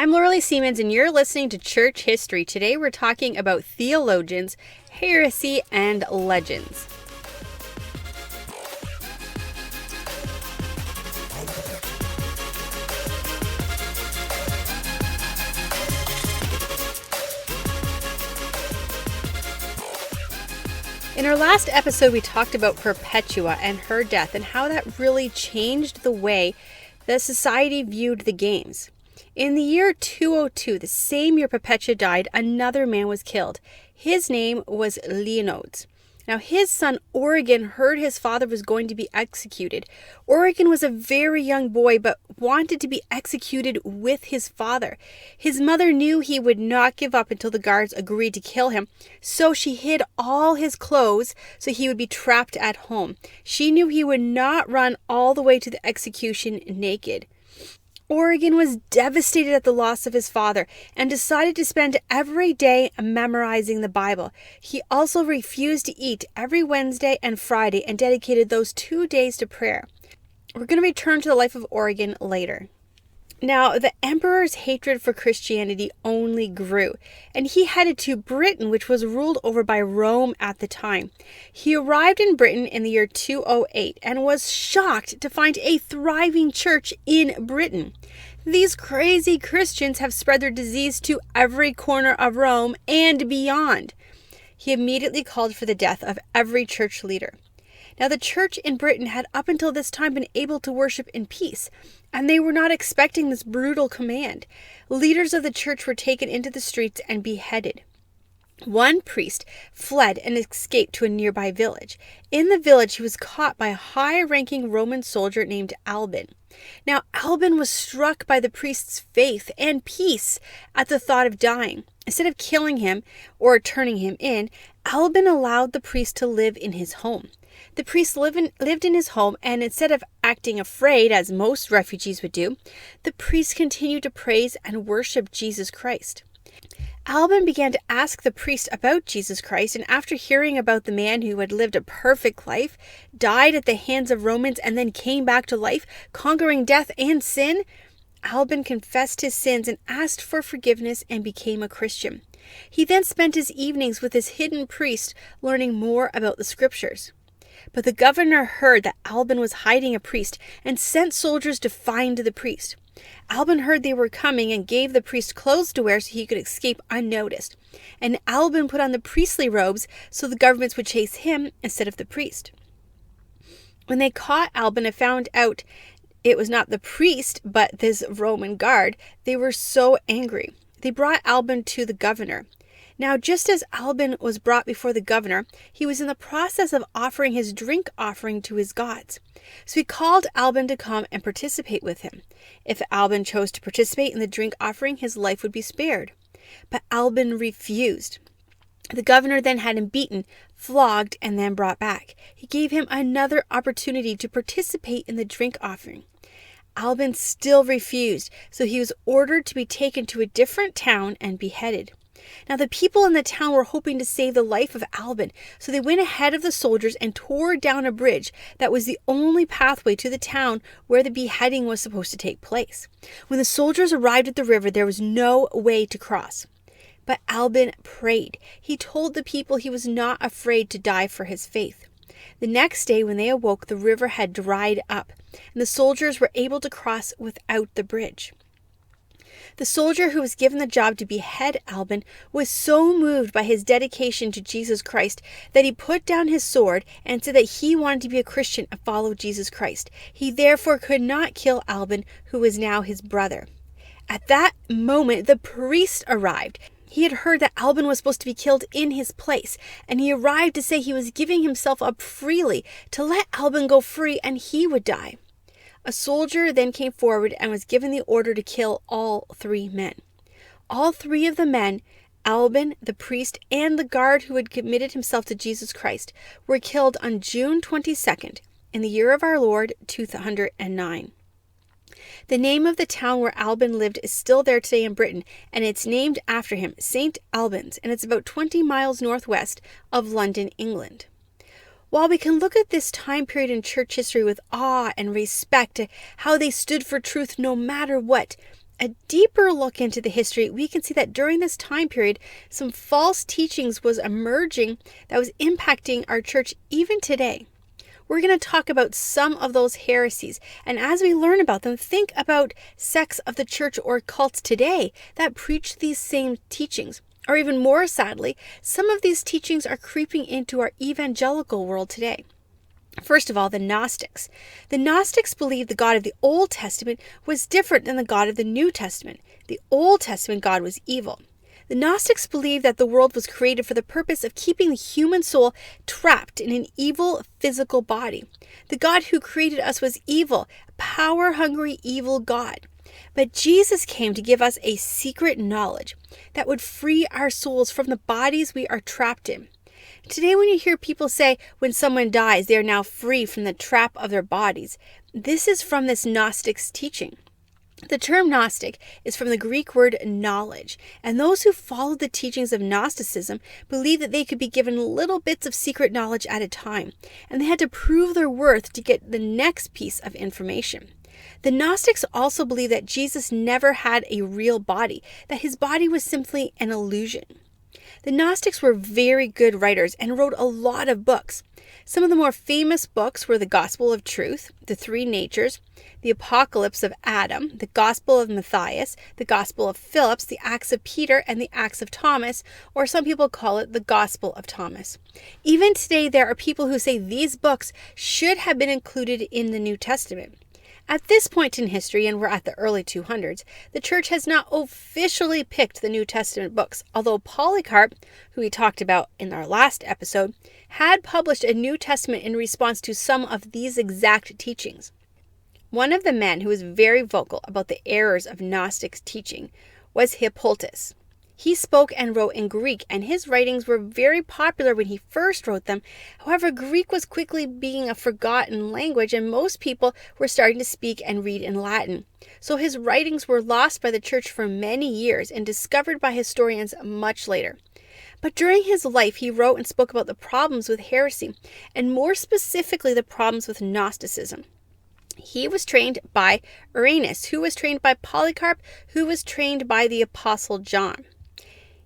I'm Laura Siemens, and you're listening to Church History. Today we're talking about theologians, heresy, and legends. In our last episode, we talked about Perpetua and her death and how that really changed the way that society viewed the games. In the year 202, the same year Perpetua died, another man was killed. His name was Leonides. Now, his son Origen heard his father was going to be executed. Origen was a very young boy, but wanted to be executed with his father. His mother knew he would not give up until the guards agreed to kill him, so she hid all his clothes so he would be trapped at home. She knew he would not run all the way to the execution naked. Origen was devastated at the loss of his father and decided to spend every day memorizing the Bible. He also refused to eat every Wednesday and Friday and dedicated those 2 days to prayer. We're going to return to the life of Origen later. Now, the emperor's hatred for Christianity only grew, and he headed to Britain, which was ruled over by Rome at the time. He arrived in Britain in the year 208 and was shocked to find a thriving church in Britain. These crazy Christians have spread their disease to every corner of Rome and beyond. He immediately called for the death of every church leader. Now, the church in Britain had up until this time been able to worship in peace, and they were not expecting this brutal command. Leaders of the church were taken into the streets and beheaded. One priest fled and escaped to a nearby village. In the village, he was caught by a high-ranking Roman soldier named Albin. Now, Albin was struck by the priest's faith and peace at the thought of dying. Instead of killing him or turning him in, Albin allowed the priest to live in his home. The priest lived in his home, and instead of acting afraid, as most refugees would do, the priest continued to praise and worship Jesus Christ. Albin began to ask the priest about Jesus Christ, and after hearing about the man who had lived a perfect life, died at the hands of Romans, and then came back to life, conquering death and sin, Albin confessed his sins and asked for forgiveness and became a Christian. He then spent his evenings with his hidden priest, learning more about the scriptures. But the governor heard that Albin was hiding a priest and sent soldiers to find the priest. Albin heard they were coming and gave the priest clothes to wear so he could escape unnoticed. And Albin put on the priestly robes so the governments would chase him instead of the priest. When they caught Albin and found out it was not the priest but this Roman guard, they were so angry. They brought Albin to the governor. Now, just as Albin was brought before the governor, he was in the process of offering his drink offering to his gods. So he called Albin to come and participate with him. If Albin chose to participate in the drink offering, his life would be spared. But Albin refused. The governor then had him beaten, flogged, and then brought back. He gave him another opportunity to participate in the drink offering. Albin still refused, so he was ordered to be taken to a different town and beheaded. Now, the people in the town were hoping to save the life of Albin, so they went ahead of the soldiers and tore down a bridge that was the only pathway to the town where the beheading was supposed to take place. When the soldiers arrived at the river, there was no way to cross. But Albin prayed. He told the people he was not afraid to die for his faith. The next day, when they awoke, the river had dried up, and the soldiers were able to cross without the bridge. The soldier who was given the job to behead Albin was so moved by his dedication to Jesus Christ that he put down his sword and said that he wanted to be a Christian and follow Jesus Christ. He therefore could not kill Albin, who was now his brother. At that moment, the priest arrived. He had heard that Albin was supposed to be killed in his place, and he arrived to say he was giving himself up freely to let Albin go free and he would die. A soldier then came forward and was given the order to kill all 3 men. All 3 of the men, Albin, the priest, and the guard who had committed himself to Jesus Christ, were killed on June 22nd, in the year of our Lord, 209. The name of the town where Albin lived is still there today in Britain, and it's named after him, St. Albans, and it's about 20 miles northwest of London, England. While we can look at this time period in church history with awe and respect to how they stood for truth no matter what, a deeper look into the history, we can see that during this time period, some false teachings was emerging that was impacting our church even today. We're going to talk about some of those heresies, and as we learn about them, think about sects of the church or cults today that preach these same teachings. Or even more sadly, some of these teachings are creeping into our evangelical world today. First of all, the Gnostics. The Gnostics believed the God of the Old Testament was different than the God of the New Testament. The Old Testament God was evil. The Gnostics believed that the world was created for the purpose of keeping the human soul trapped in an evil physical body. The God who created us was evil, a power-hungry, evil God. But Jesus came to give us a secret knowledge that would free our souls from the bodies we are trapped in. Today, when you hear people say when someone dies, they are now free from the trap of their bodies, this is from this Gnostic's teaching. The term Gnostic is from the Greek word knowledge, and those who followed the teachings of Gnosticism believed that they could be given little bits of secret knowledge at a time, and they had to prove their worth to get the next piece of information. The Gnostics also believed that Jesus never had a real body, that his body was simply an illusion. The Gnostics were very good writers and wrote a lot of books. Some of the more famous books were the Gospel of Truth, the Three Natures, the Apocalypse of Adam, the Gospel of Matthias, the Gospel of Philip, the Acts of Peter, and the Acts of Thomas, or some people call it the Gospel of Thomas. Even today, there are people who say these books should have been included in the New Testament. At this point in history, and we're at the early 200s, the church has not officially picked the New Testament books, although Polycarp, who we talked about in our last episode, had published a New Testament in response to some of these exact teachings. One of the men who was very vocal about the errors of Gnostic teaching was Hippolytus. He spoke and wrote in Greek, and his writings were very popular when he first wrote them. However, Greek was quickly being a forgotten language, and most people were starting to speak and read in Latin. So his writings were lost by the church for many years and discovered by historians much later. But during his life, he wrote and spoke about the problems with heresy, and more specifically, the problems with Gnosticism. He was trained by Irenaeus, who was trained by Polycarp, who was trained by the Apostle John.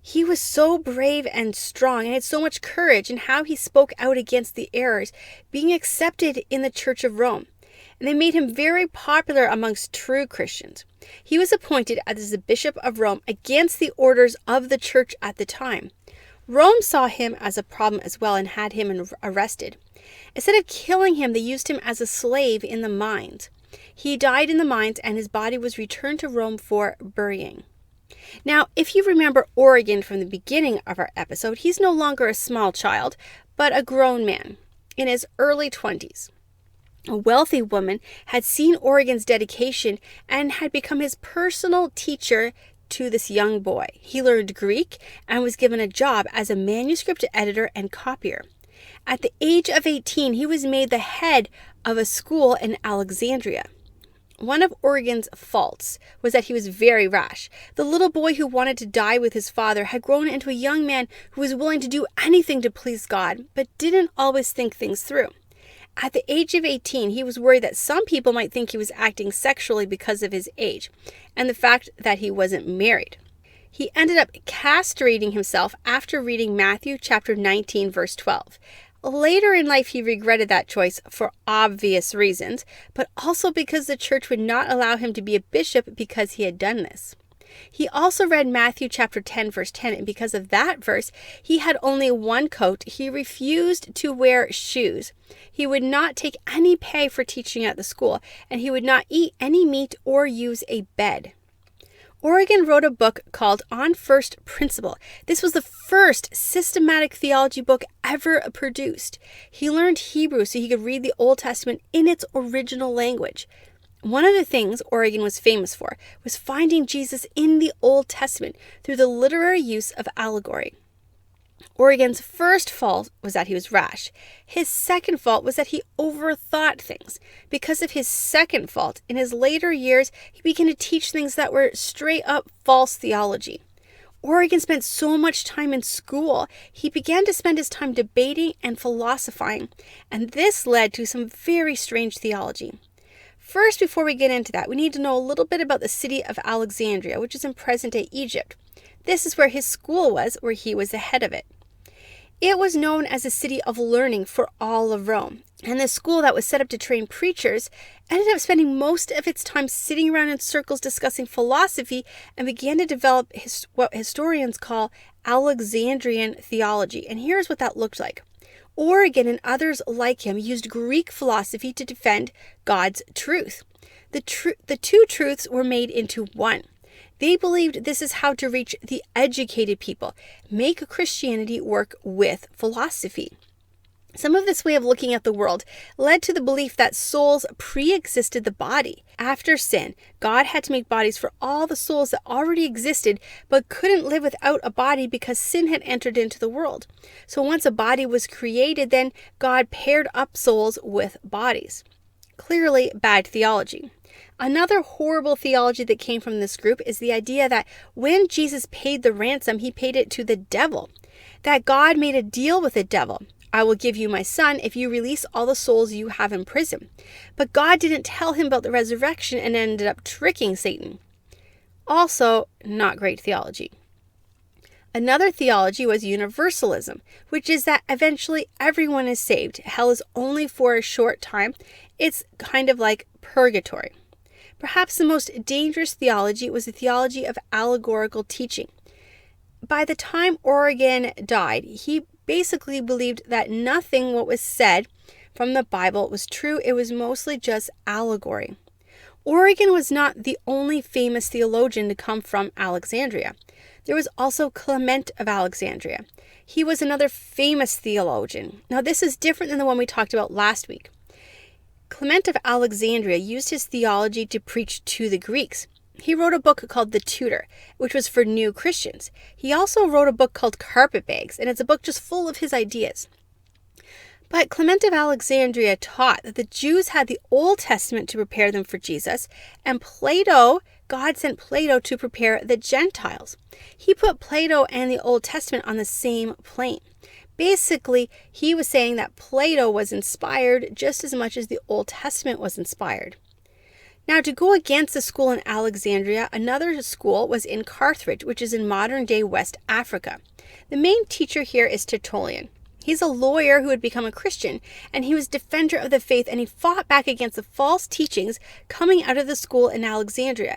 He was so brave and strong and had so much courage in how he spoke out against the errors, being accepted in the Church of Rome. And they made him very popular amongst true Christians. He was appointed as the Bishop of Rome against the orders of the church at the time. Rome saw him as a problem as well and had him arrested. Instead of killing him, they used him as a slave in the mines. He died in the mines and his body was returned to Rome for burying. Now, if you remember Origen from the beginning of our episode, he's no longer a small child, but a grown man in his early 20s. A wealthy woman had seen Origen's dedication and had become his personal teacher to this young boy. He learned Greek and was given a job as a manuscript editor and copier. At the age of 18, he was made the head of a school in Alexandria. One of Origen's faults was that he was very rash. The little boy who wanted to die with his father had grown into a young man who was willing to do anything to please God, but didn't always think things through. At the age of 18, he was worried that some people might think he was acting sexually because of his age, and the fact that he wasn't married. He ended up castrating himself after reading Matthew chapter 19, verse 12. Later in life, he regretted that choice for obvious reasons, but also because the church would not allow him to be a bishop because he had done this. He also read Matthew chapter 10, verse 10, and because of that verse, he had only one coat. He refused to wear shoes. He would not take any pay for teaching at the school, and he would not eat any meat or use a bed. Origen wrote a book called On First Principle. This was the first systematic theology book ever produced. He learned Hebrew so he could read the Old Testament in its original language. One of the things Origen was famous for was finding Jesus in the Old Testament through the literary use of allegory. Origen's first fault was that he was rash. His second fault was that he overthought things. Because of his second fault, in his later years, he began to teach things that were straight up false theology. Origen spent so much time in school, he began to spend his time debating and philosophizing, and this led to some very strange theology. First, before we get into that, we need to know a little bit about the city of Alexandria, which is in present-day Egypt. This is where his school was, where he was the head of it. It was known as a city of learning for all of Rome, and the school that was set up to train preachers ended up spending most of its time sitting around in circles discussing philosophy and began to develop what historians call Alexandrian theology. And here's what that looked like. Origen and others like him used Greek philosophy to defend God's truth. The two truths were made into one. They believed this is how to reach the educated people, make Christianity work with philosophy. Some of this way of looking at the world led to the belief that souls pre-existed the body. After sin, God had to make bodies for all the souls that already existed but couldn't live without a body because sin had entered into the world. So once a body was created, then God paired up souls with bodies. Clearly bad theology. Another horrible theology that came from this group is the idea that when Jesus paid the ransom, he paid it to the devil. That God made a deal with the devil. I will give you my son if you release all the souls you have in prison. But God didn't tell him about the resurrection and ended up tricking Satan. Also, not great theology. Another theology was universalism, which is that eventually everyone is saved. Hell is only for a short time. It's kind of like purgatory. Perhaps the most dangerous theology was the theology of allegorical teaching. By the time Origen died, he basically believed that nothing what was said from the Bible was true. It was mostly just allegory. Origen was not the only famous theologian to come from Alexandria. There was also Clement of Alexandria. He was another famous theologian. Now, this is different than the one we talked about last week. Clement of Alexandria used his theology to preach to the Greeks. He wrote a book called The Tutor, which was for new Christians. He also wrote a book called Carpetbags, and it's a book just full of his ideas. But Clement of Alexandria taught that the Jews had the Old Testament to prepare them for Jesus, and God sent Plato to prepare the Gentiles. He put Plato and the Old Testament on the same plane. Basically, he was saying that Plato was inspired just as much as the Old Testament was inspired. Now, to go against the school in Alexandria, another school was in Carthage, which is in modern-day West Africa. The main teacher here is Tertullian. He's a lawyer who had become a Christian, and he was defender of the faith, and he fought back against the false teachings coming out of the school in Alexandria.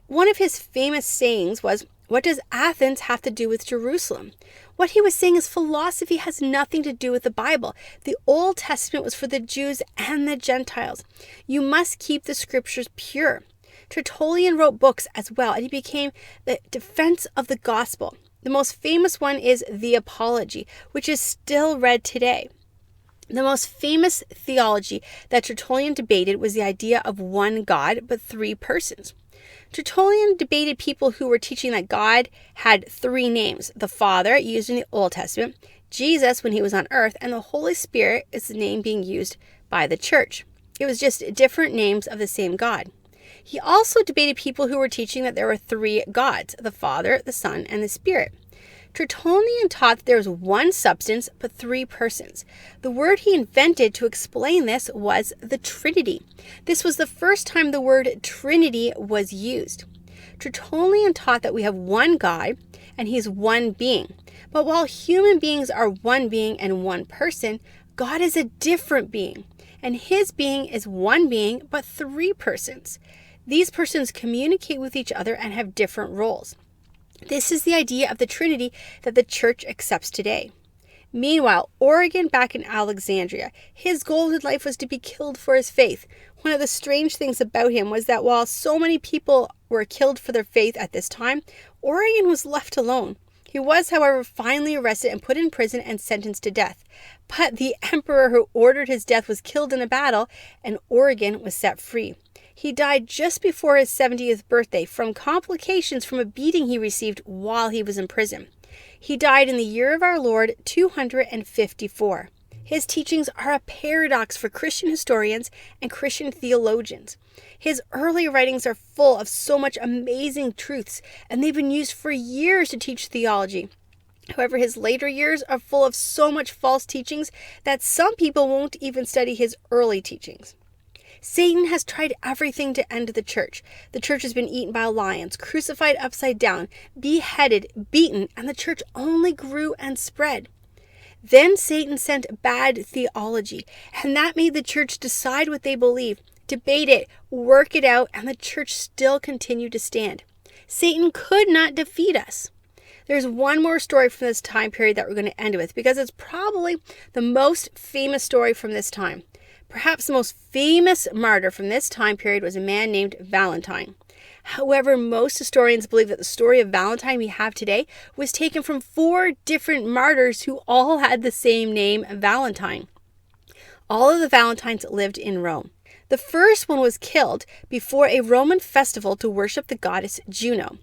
One of his famous sayings was, "What does Athens have to do with Jerusalem?" What he was saying is philosophy has nothing to do with the Bible. The Old Testament was for the Jews and the Gentiles. You must keep the scriptures pure. Tertullian wrote books as well, and he became the defense of the gospel. The most famous one is The Apology, which is still read today. The most famous theology that Tertullian debated was the idea of one God, but three persons. Tertullian debated people who were teaching that God had three names: the Father, used in the Old Testament, Jesus when he was on earth, and the Holy Spirit is the name being used by the church. It was just different names of the same God. He also debated people who were teaching that there were three gods: the Father, the Son, and the Spirit. Tertullian taught that there was one substance, but three persons. The word he invented to explain this was the Trinity. This was the first time the word Trinity was used. Tertullian taught that we have one God, and he's one being. But while human beings are one being and one person, God is a different being, and his being is one being, but three persons. These persons communicate with each other and have different roles. This is the idea of the Trinity that the church accepts today. Meanwhile, Origen back in Alexandria, his goal in life was to be killed for his faith. One of the strange things about him was that while so many people were killed for their faith at this time, Origen was left alone. He was, however, finally arrested and put in prison and sentenced to death. But the emperor who ordered his death was killed in a battle, and Origen was set free. He died just before his 70th birthday from complications from a beating he received while he was in prison. He died in the year of our Lord 254. His teachings are a paradox for Christian historians and Christian theologians. His early writings are full of so much amazing truths, and they've been used for years to teach theology. However, his later years are full of so much false teachings that some people won't even study his early teachings. Satan has tried everything to end the church. The church has been eaten by lions, crucified upside down, beheaded, beaten, and the church only grew and spread. Then Satan sent bad theology, and that made the church decide what they believe, debate it, work it out, and the church still continued to stand. Satan could not defeat us. There's one more story from this time period that we're going to end with because it's probably the most famous story from this time. Perhaps the most famous martyr from this time period was a man named Valentine. However, most historians believe that the story of Valentine we have today was taken from 4 different martyrs who all had the same name, Valentine. All of the Valentines lived in Rome. The first one was killed before a Roman festival to worship the goddess Juno.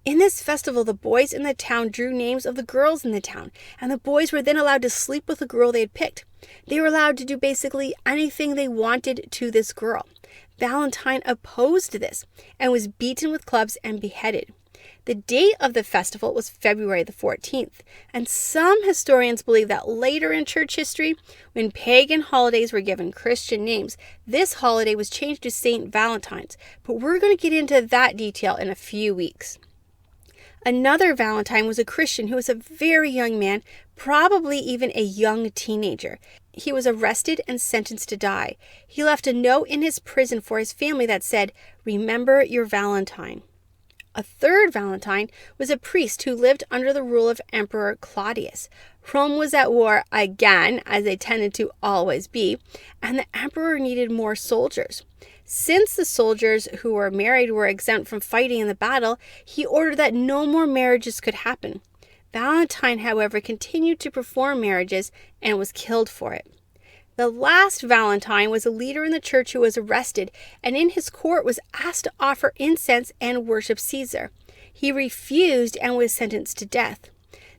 In this festival, the boys in the town drew names of the girls in the town, and the boys were then allowed to sleep with the girl they had picked. They were allowed to do basically anything they wanted to this girl. Valentine opposed this and was beaten with clubs and beheaded. The date of the festival was February the 14th, and some historians believe that later in church history, when pagan holidays were given Christian names, this holiday was changed to St. Valentine's, but we're going to get into that detail in a few weeks. Another Valentine was a Christian who was a very young man, probably even a young teenager. He was arrested and sentenced to die. He left a note in his prison for his family that said, "Remember your Valentine." A third Valentine was a priest who lived under the rule of Emperor Claudius. Rome was at war again, as they tended to always be, and the emperor needed more soldiers. Since the soldiers who were married were exempt from fighting in the battle, he ordered that no more marriages could happen. Valentine, however, continued to perform marriages and was killed for it. The last Valentine was a leader in the church who was arrested and in his court was asked to offer incense and worship Caesar. He refused and was sentenced to death.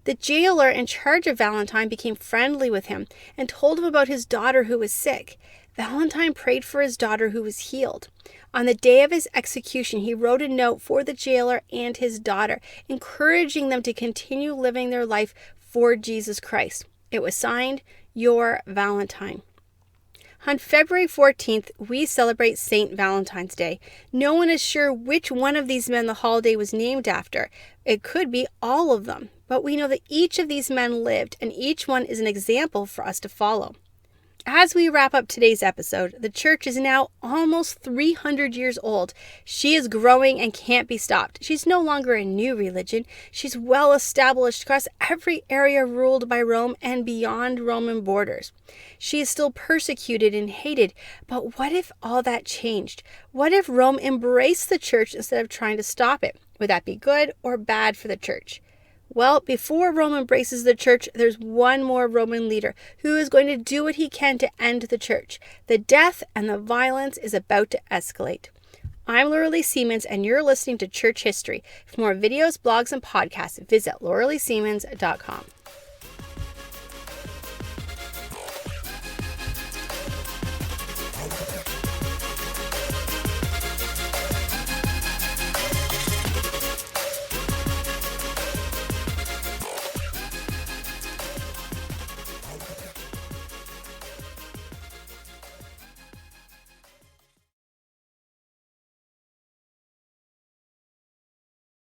The jailer in charge of Valentine became friendly with him and told him about his daughter who was sick. Valentine prayed for his daughter who was healed. On the day of his execution, he wrote a note for the jailer and his daughter, encouraging them to continue living their life for Jesus Christ. It was signed, "Your Valentine." On February 14th, we celebrate St. Valentine's Day. No one is sure which one of these men the holiday was named after. It could be all of them, but we know that each of these men lived, and each one is an example for us to follow. As we wrap up today's episode, the church is now almost 300 years old. She is growing and can't be stopped. She's no longer a new religion. She's well established across every area ruled by Rome and beyond Roman borders. She is still persecuted and hated, but what if all that changed? What if Rome embraced the church instead of trying to stop it? Would that be good or bad for the church? Well, before Rome embraces the church, there's one more Roman leader who is going to do what he can to end the church. The death and the violence is about to escalate. I'm Laura Siemens, and you're listening to Church History. For more videos, blogs, and podcasts, visit lauraleesiemens.com.